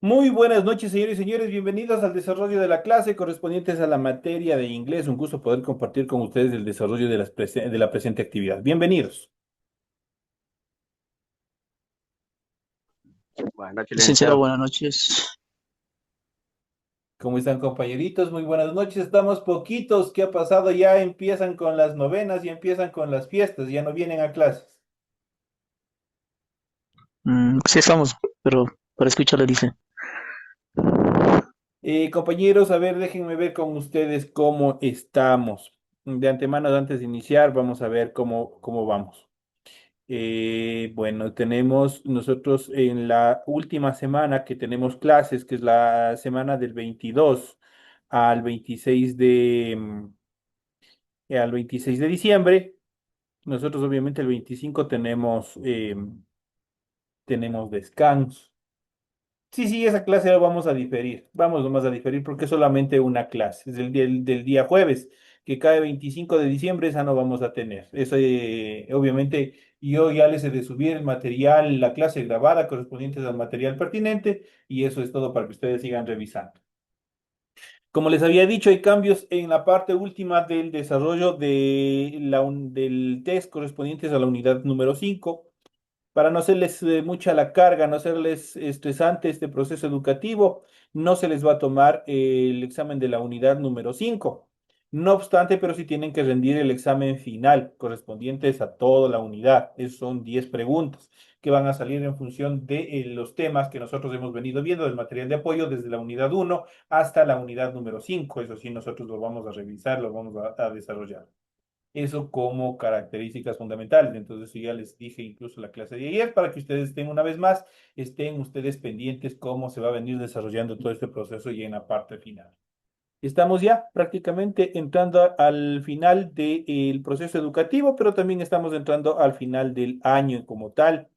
Muy buenas noches, señores y señores. Bienvenidos al desarrollo de la clase correspondientes a la materia de inglés. Un gusto poder compartir con ustedes el desarrollo de, de la presente actividad. Bienvenidos. Buenas noches, Licenciado, licenciado. buenas noches. ¿Cómo están, compañeritos? Muy buenas noches. Estamos poquitos. ¿Qué ha pasado? Ya empiezan con las novenas, ya empiezan con las fiestas, ya no vienen a clases. Sí estamos, pero para escucharle dice. Compañeros, a ver, déjenme ver con ustedes cómo estamos. De antemano, antes de iniciar, vamos a ver cómo vamos. Bueno, tenemos nosotros en la última semana que tenemos clases, que es la semana del 22 al 26 al 26 de diciembre. Nosotros obviamente el 25 tenemos descanso. Sí, sí, esa clase la vamos a diferir. Vamos nomás a diferir porque es solamente una clase. Es del día jueves, que cae 25 de diciembre, esa no vamos a tener. Eso, obviamente, yo ya les he de subir el material, la clase grabada correspondiente al material pertinente, y eso es todo para que ustedes sigan revisando. Como les había dicho, hay cambios en la parte última del desarrollo del test correspondientes a la unidad número 5 para no hacerles mucha la carga, no hacerles estresante este proceso educativo, no se les va a tomar el examen de la unidad número 5. No obstante, pero sí tienen que rendir el examen final correspondientes a toda la unidad. Esos son 10 preguntas que van a salir en función de los temas que nosotros hemos venido viendo del material de apoyo desde la unidad 1 hasta la unidad número 5. Eso sí, nosotros lo vamos a revisar, lo vamos a desarrollar. Eso como características fundamentales. Entonces, yo ya les dije incluso la clase de ayer para que ustedes estén una vez más, estén ustedes pendientes cómo se va a venir desarrollando todo este proceso y en la parte final. Estamos ya prácticamente entrando al final del proceso educativo, pero también estamos entrando al final del año como tal.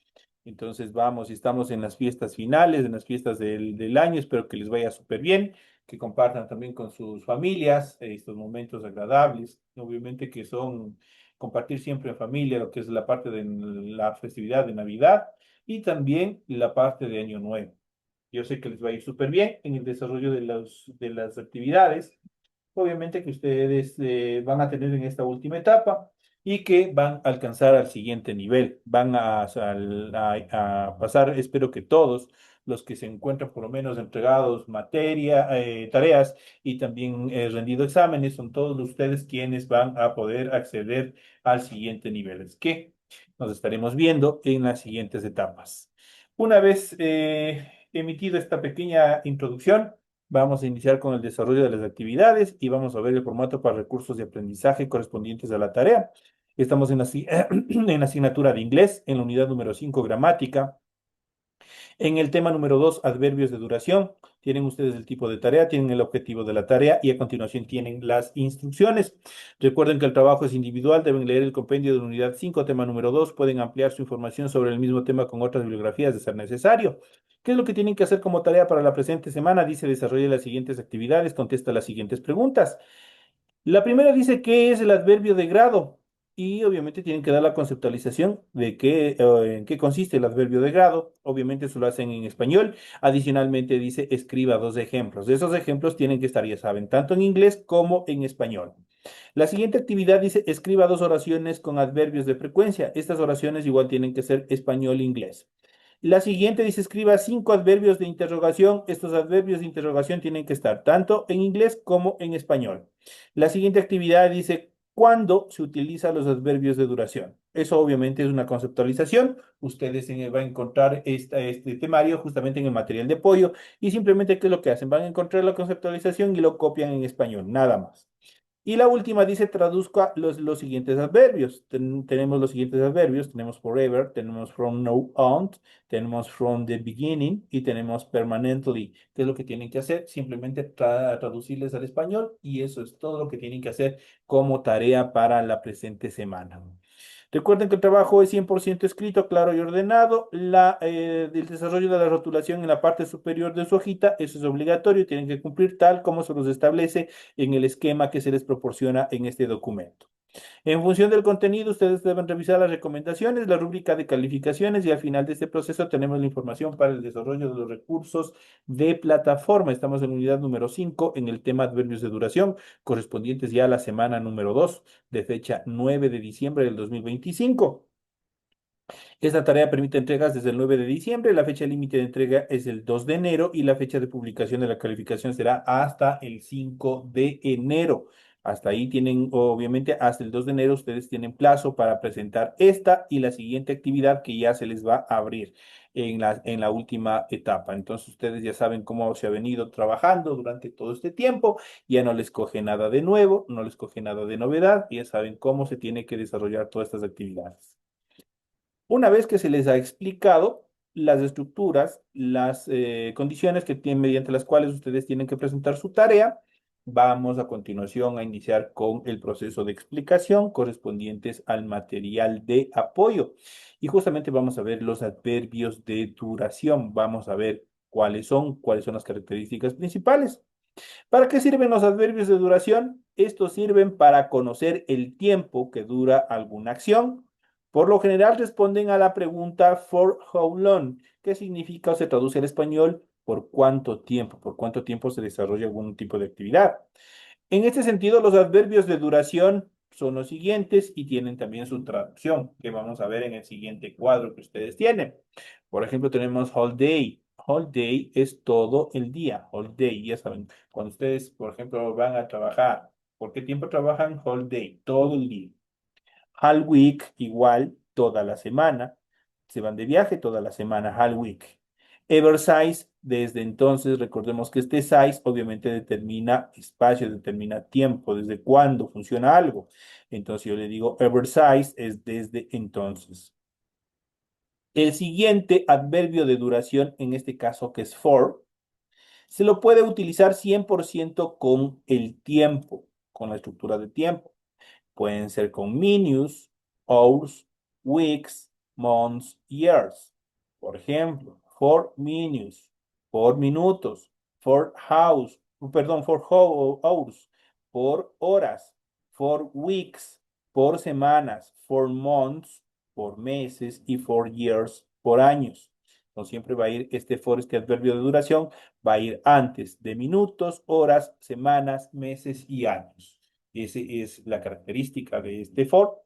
Entonces vamos, y estamos en las fiestas finales, en las fiestas del año. Espero que les vaya súper bien, que compartan también con sus familias estos momentos agradables. Obviamente que son compartir siempre en familia lo que es la parte de la festividad de Navidad y también la parte de Año Nuevo. Yo sé que les va a ir súper bien en el desarrollo de las actividades, obviamente que ustedes van a tener en esta última etapa y que van a alcanzar al siguiente nivel. Van a pasar, espero que todos los que se encuentran por lo menos entregados tareas y también rendido exámenes, son todos ustedes quienes van a poder acceder al siguiente nivel. Es que nos estaremos viendo en las siguientes etapas. Una vez emitido esta pequeña introducción, vamos a iniciar con el desarrollo de las actividades y vamos a ver el formato para recursos de aprendizaje correspondientes a la tarea. Estamos en en la asignatura de inglés, en la unidad número 5 gramática. En el tema número 2 adverbios de duración. Tienen ustedes el tipo de tarea, tienen el objetivo de la tarea y a continuación tienen las instrucciones. Recuerden que el trabajo es individual, deben leer el compendio de la unidad 5 tema número 2. Pueden ampliar su información sobre el mismo tema con otras bibliografías de ser necesario. ¿Qué es lo que tienen que hacer como tarea para la presente semana? Dice, desarrolle las siguientes actividades, contesta las siguientes preguntas. La primera dice qué es el adverbio de grado y obviamente tienen que dar la conceptualización de en qué consiste el adverbio de grado. Obviamente eso lo hacen en español. Adicionalmente dice escriba dos ejemplos. De esos ejemplos tienen que estar, ya saben, tanto en inglés como en español. La siguiente actividad dice escriba dos oraciones con adverbios de frecuencia. Estas oraciones igual tienen que ser español-inglés. La siguiente dice escriba cinco adverbios de interrogación. Estos adverbios de interrogación tienen que estar tanto en inglés como en español. La siguiente actividad dice cuándo se utilizan los adverbios de duración. Eso obviamente es una conceptualización. Ustedes van a encontrar este temario justamente en el material de apoyo y simplemente ¿qué es lo que hacen? Van a encontrar la conceptualización y lo copian en español, nada más. Y la última dice, traduzca los siguientes adverbios. Tenemos los siguientes adverbios. Tenemos forever, tenemos from now on, tenemos from the beginning y tenemos permanently. ¿Qué es lo que tienen que hacer? Simplemente traducirles al español y eso es todo lo que tienen que hacer como tarea para la presente semana. Recuerden que el trabajo es 100% escrito, claro y ordenado. El desarrollo de la rotulación en la parte superior de su hojita, eso es obligatorio, tienen que cumplir tal como se los establece en el esquema que se les proporciona en este documento. En función del contenido, ustedes deben revisar las recomendaciones, la rúbrica de calificaciones y al final de este proceso tenemos la información para el desarrollo de los recursos de plataforma. Estamos en unidad número 5 en el tema adverbios de duración, correspondientes ya a la semana número 2 de fecha 9 de diciembre del 2025. Esta tarea permite entregas desde el 9 de diciembre, la fecha límite de entrega es el 2 de enero y la fecha de publicación de la calificación será hasta el 5 de enero. Hasta ahí tienen, obviamente, hasta el 2 de enero ustedes tienen plazo para presentar esta y la siguiente actividad que ya se les va a abrir en la última etapa. Entonces ustedes ya saben cómo se ha venido trabajando durante todo este tiempo, ya no les coge nada de nuevo, no les coge nada de novedad, ya saben cómo se tiene que desarrollar todas estas actividades. Una vez que se les ha explicado las estructuras, las condiciones que tienen mediante las cuales ustedes tienen que presentar su tarea, vamos a continuación a iniciar con el proceso de explicación correspondientes al material de apoyo. Y justamente vamos a ver los adverbios de duración. Vamos a ver cuáles son las características principales. ¿Para qué sirven los adverbios de duración? Estos sirven para conocer el tiempo que dura alguna acción. Por lo general responden a la pregunta for how long, que significa o se traduce al español por cuánto tiempo se desarrolla algún tipo de actividad. En este sentido, los adverbios de duración son los siguientes y tienen también su traducción, que vamos a ver en el siguiente cuadro que ustedes tienen. Por ejemplo, tenemos whole day. Whole day es todo el día. Whole day, ya saben, cuando ustedes, por ejemplo, van a trabajar, ¿por qué tiempo trabajan? Whole day, todo el día. Whole week, igual, toda la semana. Se van de viaje toda la semana, whole week. Ever size, desde entonces, recordemos que este size obviamente determina espacio, determina tiempo, desde cuándo funciona algo. Entonces yo le digo ever size es desde entonces. El siguiente adverbio de duración, en este caso que es for, se lo puede utilizar 100% con el tiempo, con la estructura de tiempo. Pueden ser con minutes, hours, weeks, months, years. Por ejemplo, for minutes, por minutos, for hours, perdón, for hours, por horas, for weeks, por semanas, for months, por meses y for years, por años. Entonces siempre va a ir este for, este adverbio de duración, va a ir antes de minutos, horas, semanas, meses y años. Esa es la característica de este for.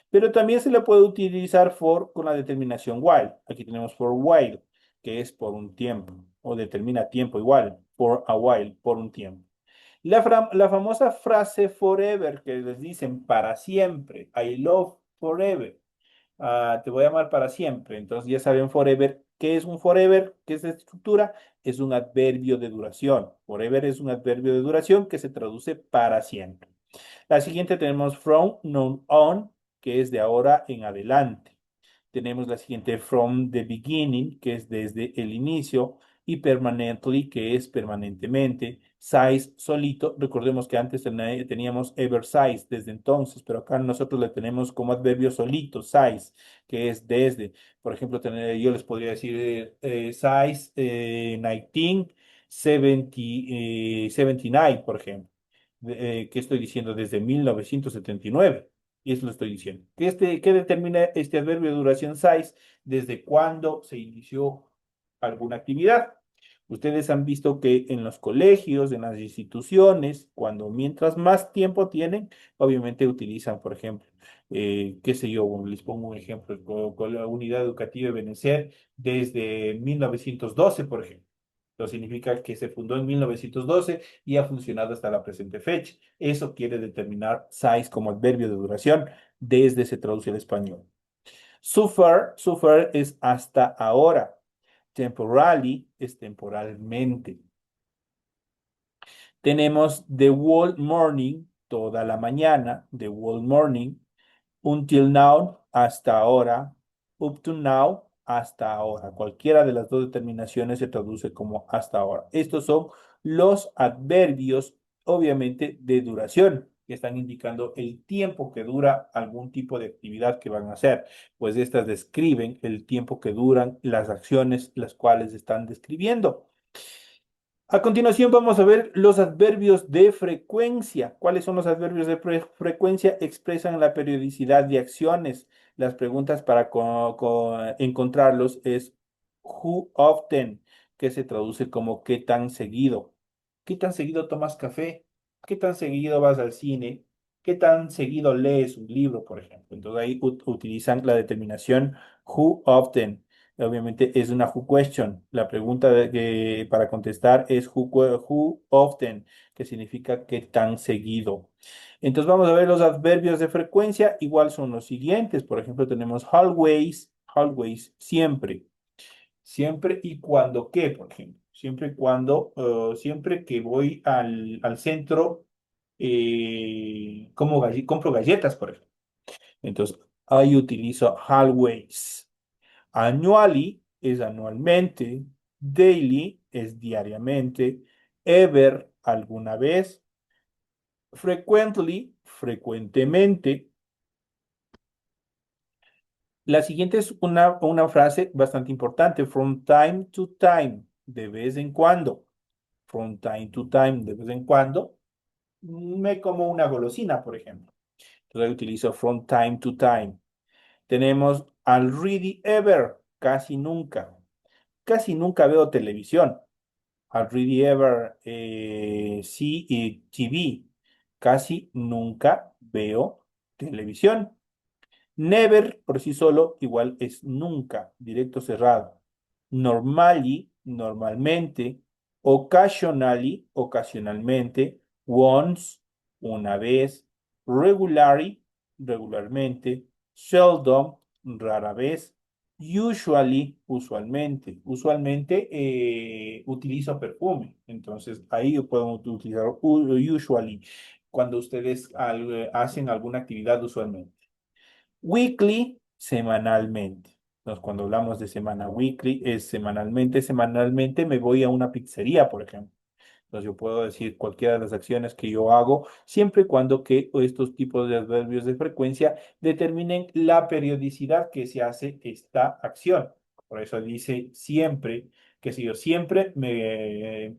Pero también se le puede utilizar for con la determinación while. Aquí tenemos for while, que es por un tiempo, o determina tiempo igual, for a while, por un tiempo. La famosa frase forever que les dicen para siempre, I love forever, te voy a amar para siempre. Entonces ya saben forever. ¿Qué es un forever? ¿Qué es la estructura? Es un adverbio de duración. Forever es un adverbio de duración que se traduce para siempre. La siguiente tenemos from, non on, que es de ahora en adelante. Tenemos la siguiente from the beginning, que es desde el inicio, y permanently, que es permanentemente. Size solito, recordemos que antes teníamos ever size desde entonces, pero acá nosotros le tenemos como adverbio solito, size, que es desde. Por ejemplo, yo les podría decir size 1979, por ejemplo. ¿Qué estoy diciendo? Desde 1979. Y eso lo estoy diciendo. ¿Qué determina este adverbio de duración size? ¿Desde cuándo se inició alguna actividad? Ustedes han visto que en los colegios, en las instituciones, mientras más tiempo tienen, obviamente utilizan, por ejemplo, qué sé yo, les pongo un ejemplo, con la unidad educativa de Benecer desde 1912, por ejemplo. Eso significa que se fundó en 1912 y ha funcionado hasta la presente fecha. Eso quiere determinar size como adverbio de duración desde se traduce al español. Suffer es hasta ahora. Temporally es temporalmente. Tenemos the whole morning, toda la mañana, the whole morning. Until now, hasta ahora. Up to now, hasta ahora. Cualquiera de las dos determinaciones se traduce como hasta ahora. Estos son los adverbios, obviamente, de duración, que están indicando el tiempo que dura algún tipo de actividad que van a hacer, pues estas describen el tiempo que duran las acciones las cuales están describiendo. A continuación vamos a ver los adverbios de frecuencia. ¿Cuáles son los adverbios de frecuencia? Expresan la periodicidad de acciones. Las preguntas para encontrarlos es who often, que se traduce como qué tan seguido. ¿Qué tan seguido tomas café? ¿Qué tan seguido vas al cine? ¿Qué tan seguido lees un libro, por ejemplo? Entonces ahí utilizan la determinación who often. Obviamente es una who question. La pregunta para contestar es who often, que significa qué tan seguido. Entonces vamos a ver los adverbios de frecuencia. Igual son los siguientes. Por ejemplo, tenemos always, always, siempre. Siempre y cuando qué, por ejemplo. Siempre y cuando, siempre que voy al centro, compro galletas, por ejemplo. Entonces, ahí utilizo always. Annually es anualmente, daily es diariamente, ever alguna vez, frequently frecuentemente. La siguiente es una frase bastante importante, from time to time, de vez en cuando. From time to time, de vez en cuando, me como una golosina, por ejemplo. Entonces ahí utilizo from time to time. Tenemos already ever, casi nunca. Casi nunca veo televisión. Hardly ever see TV. Casi nunca veo televisión. Never por sí solo igual es nunca, directo cerrado. Normally, normalmente. Occasionally, ocasionalmente. Once, una vez. Regularly, regularmente. Seldom, rara vez. Usually, usualmente. Usualmente utilizo perfume. Entonces ahí podemos utilizar usually cuando ustedes hacen alguna actividad usualmente. Weekly, semanalmente. Entonces, cuando hablamos de semana weekly, es semanalmente. Semanalmente me voy a una pizzería, por ejemplo. Entonces, yo puedo decir cualquiera de las acciones que yo hago, siempre y cuando que estos tipos de adverbios de frecuencia determinen la periodicidad que se hace esta acción. Por eso dice siempre, que si yo siempre me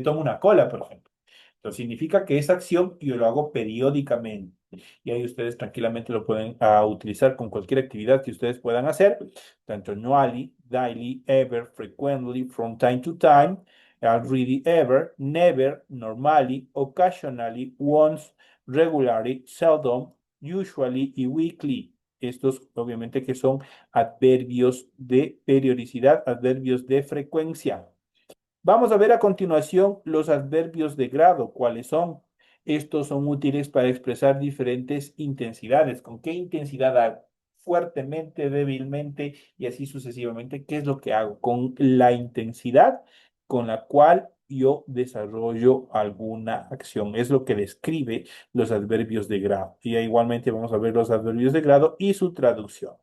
tomo una cola, por ejemplo. Entonces, significa que esa acción yo lo hago periódicamente. Y ahí ustedes tranquilamente lo pueden utilizar con cualquier actividad que ustedes puedan hacer, tanto annually, daily, ever, frequently, from time to time, already, ever, never, normally, occasionally, once, regularly, seldom, usually y weekly. Estos obviamente que son adverbios de periodicidad, adverbios de frecuencia. Vamos a ver a continuación los adverbios de grado. ¿Cuáles son? Estos son útiles para expresar diferentes intensidades. ¿Con qué intensidad hago? Fuertemente, débilmente y así sucesivamente. ¿Qué es lo que hago? Con la intensidad con la cual yo desarrollo alguna acción. Es lo que describe los adverbios de grado. Y igualmente vamos a ver los adverbios de grado y su traducción.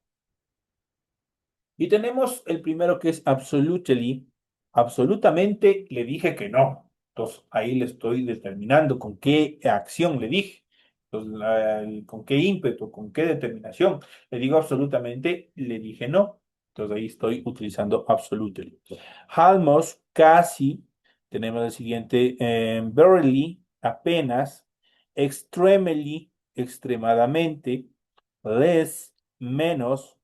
Y tenemos el primero que es absolutely. Absolutamente le dije que no. Entonces ahí le estoy determinando con qué acción le dije. Entonces, con qué ímpetu, con qué determinación. Le digo absolutamente, le dije no. Entonces ahí estoy utilizando absolutely. Almost, casi. Tenemos el siguiente, barely, apenas. Extremely, extremadamente. Less, menos.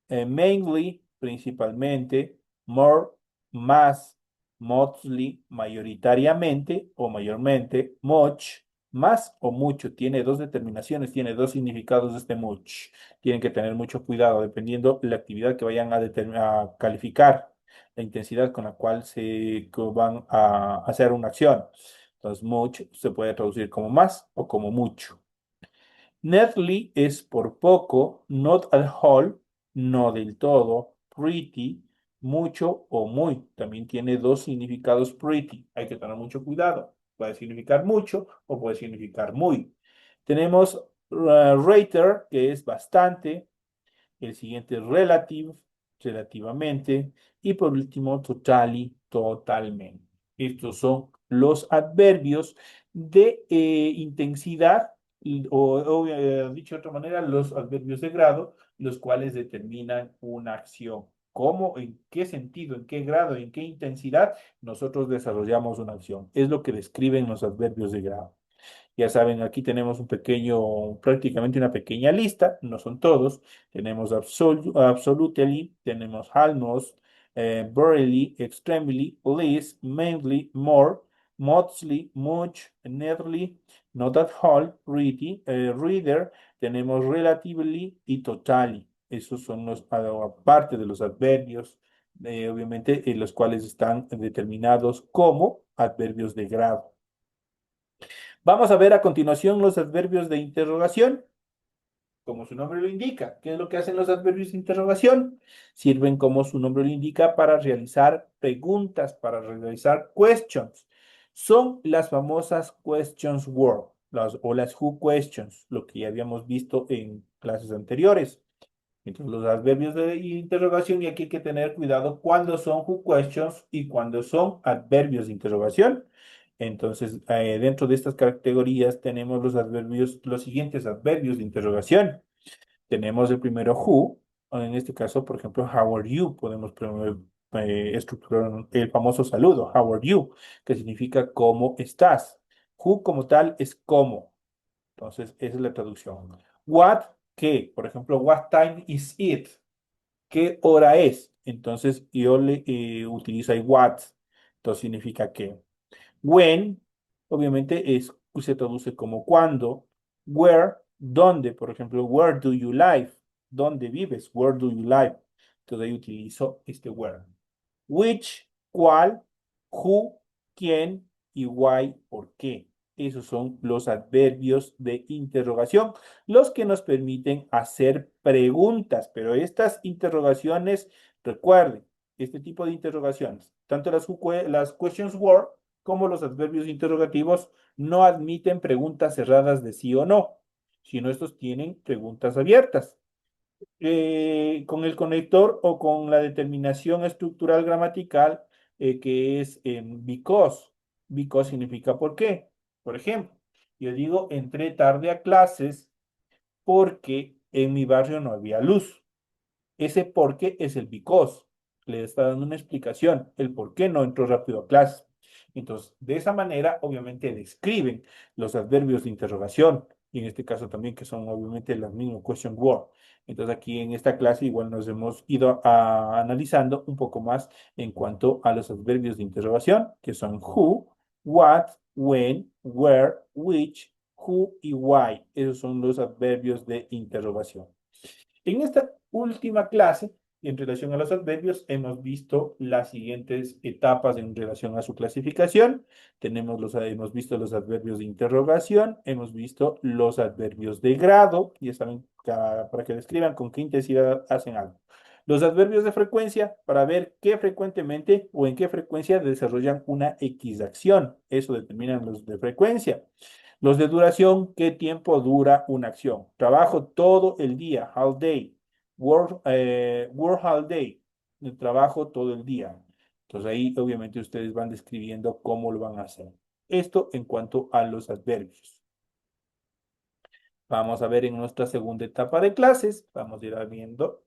Mainly, principalmente, more, más, mostly, mayoritariamente o mayormente, much, más o mucho. Tiene dos determinaciones, tiene dos significados este much. Tienen que tener mucho cuidado dependiendo de la actividad que vayan a calificar, la intensidad con la cual van a hacer una acción. Entonces, much se puede traducir como más o como mucho. Nearly es por poco, not at all, no del todo, pretty, mucho o muy. También tiene dos significados pretty. Hay que tener mucho cuidado. Puede significar mucho o puede significar muy. Tenemos rater, que es bastante. El siguiente relative, relativamente. Y por último, totally, totalmente. Estos son los adverbios de intensidad dicho de otra manera, los adverbios de grado, los cuales determinan una acción. cómo, en qué sentido, en qué grado, en qué intensidad nosotros desarrollamos una acción. Es lo que describen los adverbios de grado. Ya saben, aquí tenemos un pequeño, prácticamente una pequeña lista, no son todos. Tenemos absolutely, tenemos almost, barely, extremely, least, mainly, more, mostly, much, nearly, not at all, really, reader, tenemos relatively y totally. Esos son los, aparte de los adverbios, obviamente, los cuales están determinados como adverbios de grado. Vamos a ver a continuación los adverbios de interrogación, como su nombre lo indica. ¿Qué es lo que hacen los adverbios de interrogación? Sirven, como su nombre lo indica, para realizar preguntas, para realizar questions. Son las famosas questions word, o las who questions, lo que ya habíamos visto en clases anteriores. Entonces, los adverbios de interrogación, y aquí hay que tener cuidado cuando son who questions y cuando son adverbios de interrogación. Entonces, dentro de estas categorías tenemos los adverbios, los siguientes adverbios de interrogación. Tenemos el primero who, o en este caso, por ejemplo, how are you. Podemos estructurar el famoso saludo, how are you, que significa cómo estás. Who como tal es cómo. Entonces, esa es la traducción. What, ¿qué? Por ejemplo, what time is it? ¿Qué hora es? Entonces, yo le utilizo ahí what. Entonces, significa qué. When, obviamente, se traduce como cuándo. Where, ¿dónde? Por ejemplo, where do you live? ¿Dónde vives? Where do you live? Entonces, ahí utilizo este where. Which, cuál, who, quién y why, por qué. Esos son los adverbios de interrogación, los que nos permiten hacer preguntas, pero estas interrogaciones, recuerden, este tipo de interrogaciones, tanto las questions word como los adverbios interrogativos, no admiten preguntas cerradas de sí o no, sino estos tienen preguntas abiertas con el conector o con la determinación estructural gramatical que es because. Because significa por qué. Por ejemplo, yo digo, entré tarde a clases porque en mi barrio no había luz. Ese por qué es el because. Le está dando una explicación, el por qué no entró rápido a clase. Entonces, de esa manera, obviamente, describen los adverbios de interrogación, y en este caso también, que son obviamente las mismas question word. Entonces, aquí en esta clase igual nos hemos ido analizando un poco más en cuanto a los adverbios de interrogación, que son who, what, when, where, which, who y why. Esos son los adverbios de interrogación. En esta última clase, en relación a los adverbios, hemos visto las siguientes etapas en relación a su clasificación. Hemos visto los adverbios de interrogación, hemos visto los adverbios de grado, y ya saben, para que describan con qué intensidad hacen algo. Los adverbios de frecuencia, para ver qué frecuentemente o en qué frecuencia desarrollan una X acción. Eso determinan los de frecuencia. Los de duración, ¿qué tiempo dura una acción? Trabajo todo el día, all day. Work all day. Trabajo todo el día. Entonces ahí obviamente ustedes van describiendo cómo lo van a hacer. Esto en cuanto a los adverbios. Vamos a ver en nuestra segunda etapa de clases. Vamos a ir viendo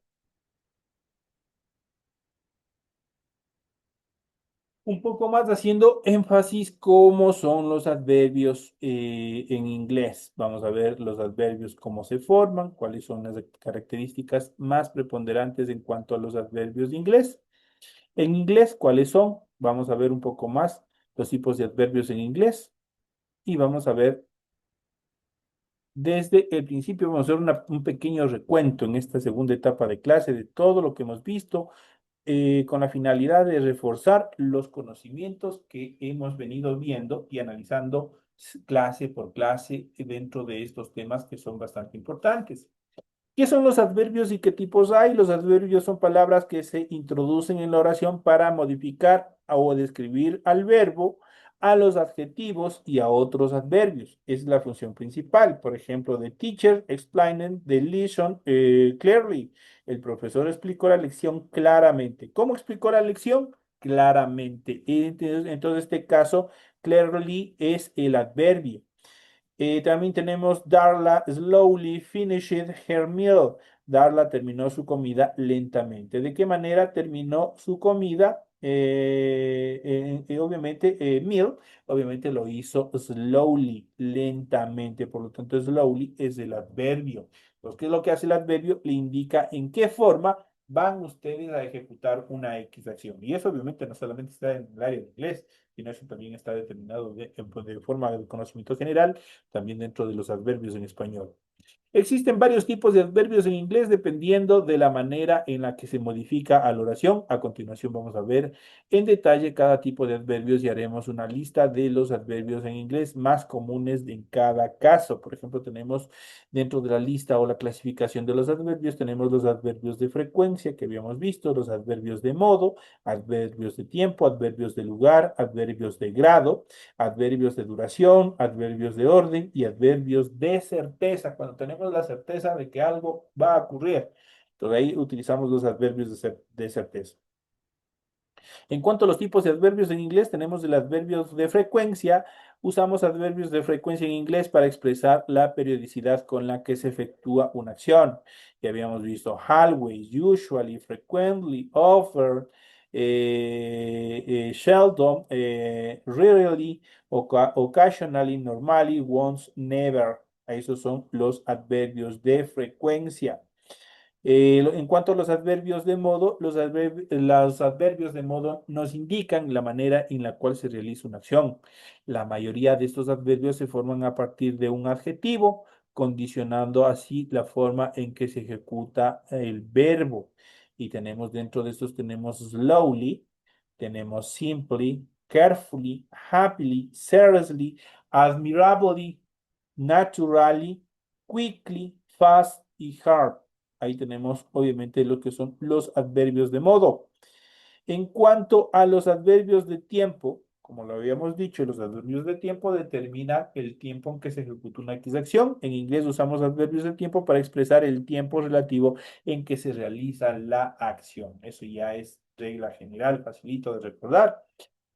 un poco más haciendo énfasis cómo son los adverbios en inglés. Vamos a ver los adverbios, cómo se forman, cuáles son las características más preponderantes en cuanto a los adverbios de inglés. En inglés, ¿cuáles son? Vamos a ver un poco más los tipos de adverbios en inglés y vamos a ver desde el principio, vamos a hacer un pequeño recuento en esta segunda etapa de clase de todo lo que hemos visto con la finalidad de reforzar los conocimientos que hemos venido viendo y analizando clase por clase dentro de estos temas que son bastante importantes. ¿Qué son los adverbios y qué tipos hay? Los adverbios son palabras que se introducen en la oración para modificar o describir al verbo, a los adjetivos y a otros adverbios. Es la función principal. Por ejemplo, the teacher explained the lesson clearly. El profesor explicó la lección claramente. ¿Cómo explicó la lección? Claramente. Entonces, este caso, clearly es el adverbio. También tenemos Darla slowly finished her meal. Darla terminó su comida lentamente. ¿De qué manera terminó su comida? Obviamente, meal, obviamente lo hizo slowly, lentamente. Por lo tanto, slowly es el adverbio. Entonces, ¿qué es lo que hace el adverbio? Le indica en qué forma van ustedes a ejecutar una X acción. Y eso obviamente no solamente está en el área de inglés, sino eso también está determinado de forma de conocimiento general, también dentro de los adverbios en español. Existen varios tipos de adverbios en inglés dependiendo de la manera en la que se modifica a la oración. A continuación vamos a ver en detalle cada tipo de adverbios y haremos una lista de los adverbios en inglés más comunes en cada caso. Por ejemplo, tenemos dentro de la lista o la clasificación de los adverbios, tenemos los adverbios de frecuencia que habíamos visto, los adverbios de modo, adverbios de tiempo, adverbios de lugar, adverbios de grado, adverbios de duración, adverbios de orden y adverbios de certeza, cuando tenemos la certeza de que algo va a ocurrir. Entonces ahí utilizamos los adverbios de certeza. En cuanto a los tipos de adverbios en inglés, tenemos el adverbio de frecuencia. Usamos adverbios de frecuencia en inglés para expresar la periodicidad con la que se efectúa una acción. Ya habíamos visto always, usually, frequently, often, seldom, rarely, occasionally, normally, once, never. Esos son los adverbios de frecuencia. En cuanto a los adverbios de modo, los adverbios de modo nos indican la manera en la cual se realiza una acción. La mayoría de estos adverbios se forman a partir de un adjetivo, condicionando así la forma en que se ejecuta el verbo. Y tenemos dentro de estos, tenemos slowly, tenemos simply, carefully, happily, seriously, admirably, naturally, quickly, fast y hard. Ahí tenemos obviamente lo que son los adverbios de modo. En cuanto a los adverbios de tiempo, como lo habíamos dicho, los adverbios de tiempo determinan el tiempo en que se ejecuta una X acción. En inglés usamos adverbios de tiempo para expresar el tiempo relativo en que se realiza la acción. Eso ya es regla general, facilito de recordar.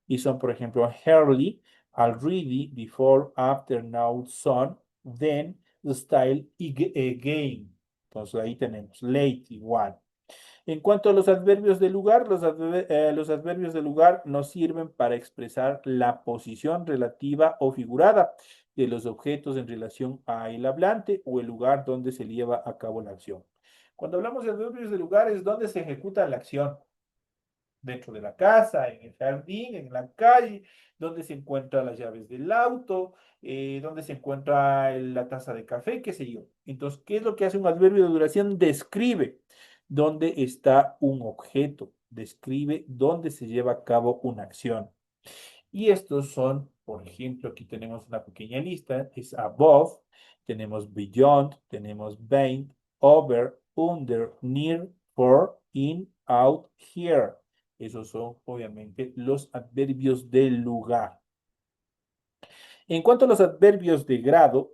Y son, por ejemplo, early, already, before, after, now, son, then, style y again. Entonces ahí tenemos late igual. En cuanto a los adverbios de lugar, los adverbios de lugar nos sirven para expresar la posición relativa o figurada de los objetos en relación a el hablante o el lugar donde se lleva a cabo la acción. Cuando hablamos de adverbios de lugar es donde se ejecuta la acción dentro de la casa, en el jardín, en la calle, donde se encuentran las llaves del auto, donde se encuentra la taza de café, qué sé yo. Entonces, ¿qué es lo que hace un adverbio de duración? Describe dónde está un objeto, describe dónde se lleva a cabo una acción. Y estos son, por ejemplo, aquí tenemos una pequeña lista, es above, tenemos beyond, tenemos behind, over, under, near, for, in, out, here. Esos son obviamente los adverbios de lugar. En cuanto a los adverbios de grado,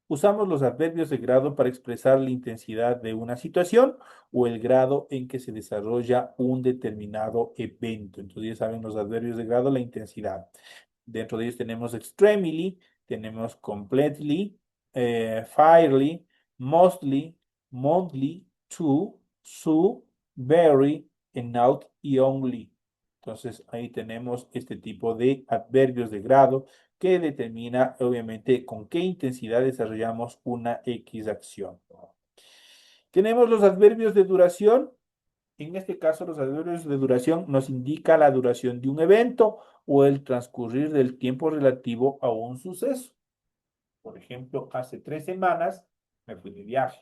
usamos los adverbios de grado para expresar la intensidad de una situación o el grado en que se desarrolla un determinado evento. Entonces ya saben los adverbios de grado, la intensidad. Dentro de ellos tenemos extremely, tenemos completely, fairly, mostly, monthly, to, so, very, and out y only. Entonces ahí tenemos este tipo de adverbios de grado que determina obviamente con qué intensidad desarrollamos una X acción. Tenemos los adverbios de duración. En este caso, los adverbios de duración nos indica la duración de un evento o el transcurrir del tiempo relativo a un suceso. Por ejemplo, hace 3 semanas me fui de viaje.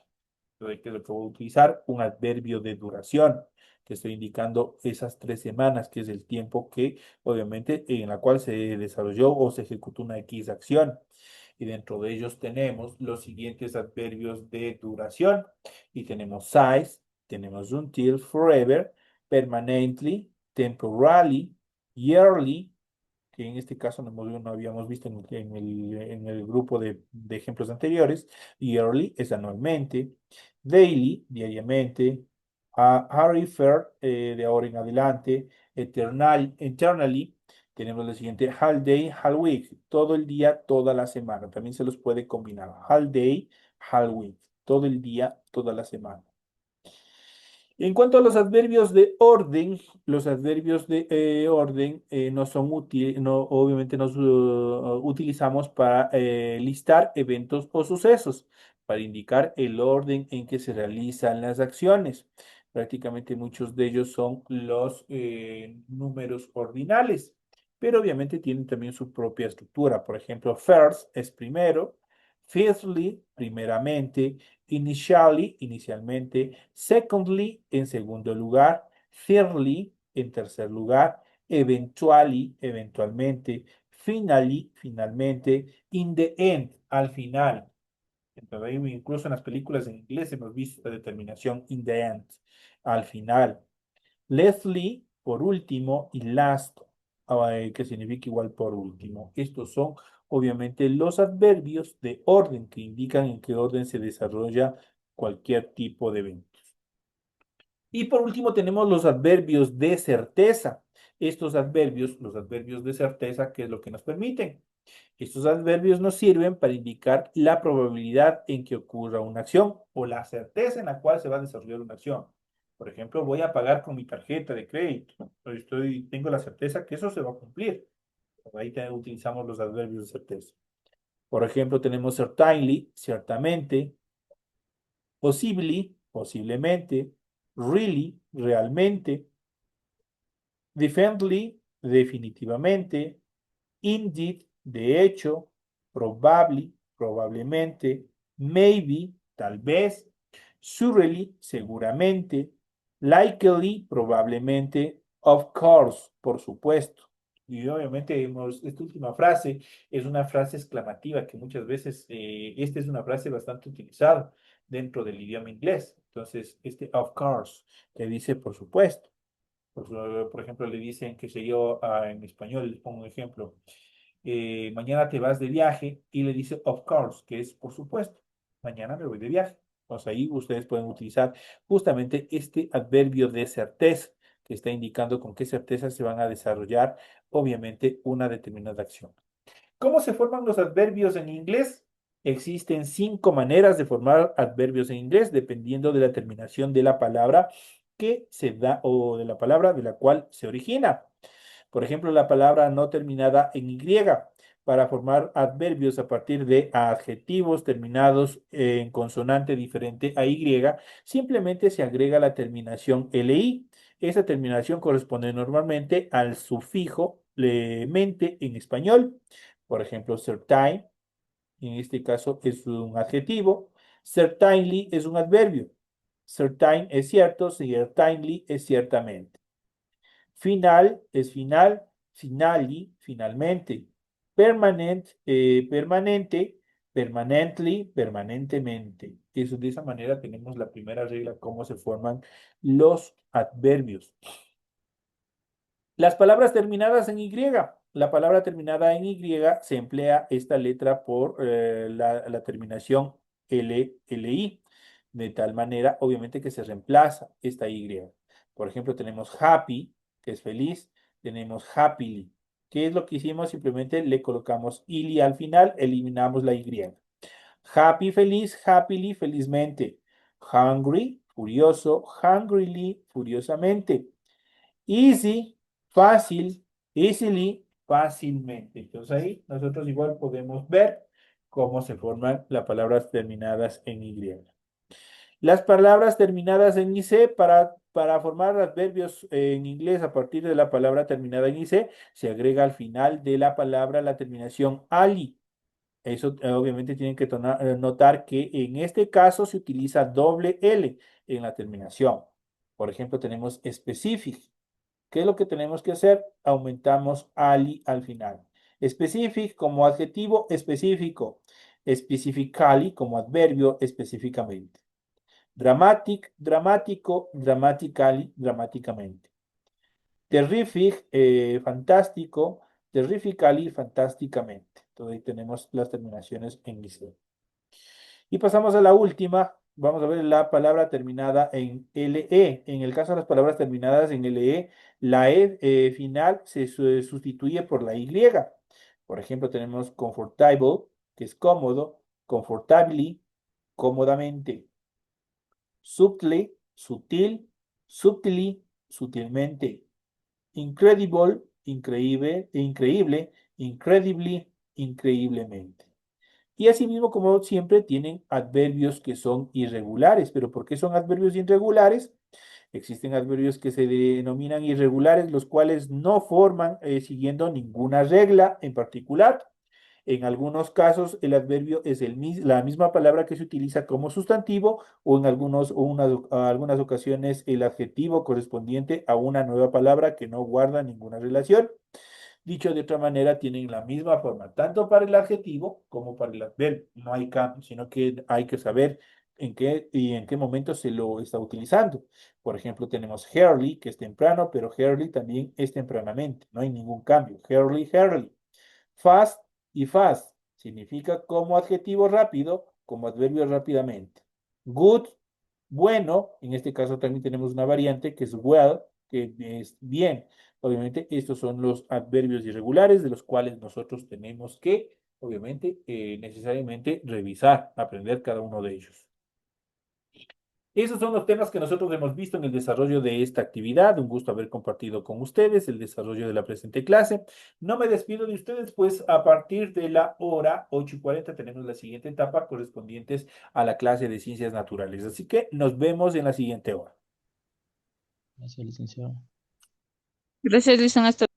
Entonces, ¿qué es lo que voy a utilizar? Un adverbio de duración, que estoy indicando esas 3 semanas, que es el tiempo que, obviamente, en la cual se desarrolló o se ejecutó una X acción. Y dentro de ellos tenemos los siguientes adverbios de duración. Y tenemos size, tenemos until, forever, permanently, temporarily, yearly, que en este caso no habíamos visto en el grupo de ejemplos anteriores. Yearly es anualmente, daily, diariamente, Harry Fair, de ahora en adelante, eternally, tenemos lo siguiente, all day, all week, todo el día, toda la semana. También se los puede combinar, all day, all week, todo el día, toda la semana. En cuanto a los adverbios de orden, los adverbios de orden no son útiles, no, obviamente nos utilizamos para listar eventos o sucesos, para indicar el orden en que se realizan las acciones. Prácticamente muchos de ellos son los números ordinales, pero obviamente tienen también su propia estructura. Por ejemplo, first es primero, fifthly, primeramente, initially, inicialmente, secondly, en segundo lugar, thirdly, en tercer lugar, eventually, eventualmente, finally, finalmente, in the end, al final. Entonces, incluso en las películas en inglés hemos visto la determinación in the end, al final. Leslie, por último, y last, que significa igual por último. Estos son, obviamente, los adverbios de orden que indican en qué orden se desarrolla cualquier tipo de evento. Y por último, tenemos los adverbios de certeza. Estos adverbios, los adverbios de certeza, ¿qué es lo que nos permiten? Estos adverbios nos sirven para indicar la probabilidad en que ocurra una acción o la certeza en la cual se va a desarrollar una acción. Por ejemplo, voy a pagar con mi tarjeta de crédito. Tengo la certeza que eso se va a cumplir. Ahí utilizamos los adverbios de certeza. Por ejemplo, tenemos certainly, ciertamente, possibly, posiblemente, really, realmente, definitely, definitivamente, indeed, de hecho, probably, probablemente, maybe, tal vez, surely, seguramente, likely, probablemente, of course, por supuesto. Y obviamente esta última frase es una frase exclamativa que muchas veces, esta es una frase bastante utilizada dentro del idioma inglés. Entonces, este of course, que dice por supuesto. Por ejemplo, le dicen, que sé yo, en español, les pongo un ejemplo, mañana te vas de viaje y le dice, of course, que es por supuesto, mañana me voy de viaje. Entonces ahí ustedes pueden utilizar justamente este adverbio de certeza, que está indicando con qué certeza se van a desarrollar, obviamente, una determinada acción. ¿Cómo se forman los adverbios en inglés? Existen 5 maneras de formar adverbios en inglés, dependiendo de la terminación de la palabra que se da o de la palabra de la cual se origina. Por ejemplo, la palabra no terminada en Y, para formar adverbios a partir de adjetivos terminados en consonante diferente a Y, simplemente se agrega la terminación LI. Esa terminación corresponde normalmente al sufijo mente en español. Por ejemplo, certain, en este caso es un adjetivo. Certainly es un adverbio. Certain es cierto, certainly es ciertamente. Final es final, finally, finalmente. Permanent, permanente, permanently, permanentemente. Eso, de esa manera tenemos la primera regla, cómo se forman los adverbios. Las palabras terminadas en Y. La palabra terminada en Y se emplea esta letra por la terminación LI, de tal manera, obviamente, que se reemplaza esta Y. Por ejemplo, tenemos happy, que es feliz, tenemos happily. ¿Qué es lo que hicimos? Simplemente le colocamos ili al final, eliminamos la Y. Happy, feliz, happily, felizmente. Hungry, furioso, hungrily, furiosamente. Easy, fácil, easily, fácilmente. Entonces ahí nosotros igual podemos ver cómo se forman las palabras terminadas en Y. Las palabras terminadas en IC, para formar adverbios en inglés a partir de la palabra terminada en IC, se agrega al final de la palabra la terminación ali. Eso obviamente tienen que notar que en este caso se utiliza doble L en la terminación. Por ejemplo, tenemos specific. ¿Qué es lo que tenemos que hacer? Aumentamos ali al final. Specific como adjetivo específico. Specifically como adverbio específicamente. Dramatic, dramático, dramatically, dramáticamente. Terrific, fantástico, terrifically, fantásticamente. Entonces ahí tenemos las terminaciones en liceo. Y pasamos a la última. Vamos a ver la palabra terminada en LE. En el caso de las palabras terminadas en LE, la E final se sustituye por la Y. Por ejemplo, tenemos comfortable, que es cómodo, comfortably, cómodamente, subtly, sutil, subtly, sutilmente, incredible, increíble, increíble, incredibly, increíblemente. Y asimismo, como siempre, tienen adverbios que son irregulares. ¿Pero por qué son adverbios irregulares? Existen adverbios que se denominan irregulares, los cuales no forman siguiendo ninguna regla en particular. En algunos casos, el adverbio es la misma palabra que se utiliza como sustantivo o en algunas ocasiones el adjetivo correspondiente a una nueva palabra que no guarda ninguna relación. Dicho de otra manera, tienen la misma forma, tanto para el adjetivo como para el adverbio. No hay cambio, sino que hay que saber en qué momento se lo está utilizando. Por ejemplo, tenemos early, que es temprano, pero early también es tempranamente. No hay ningún cambio. Early, early. Fast y fast significa como adjetivo rápido, como adverbio rápidamente. Good, bueno, en este caso también tenemos una variante que es well, que es bien. Obviamente, estos son los adverbios irregulares de los cuales nosotros tenemos que, obviamente, necesariamente revisar, aprender cada uno de ellos. Esos son los temas que nosotros hemos visto en el desarrollo de esta actividad. Un gusto haber compartido con ustedes el desarrollo de la presente clase. No me despido de ustedes, pues a partir de la hora 8:40 tenemos la siguiente etapa correspondientes a la clase de ciencias naturales. Así que nos vemos en la siguiente hora. Gracias, licenciado. Gracias, Luis. Hasta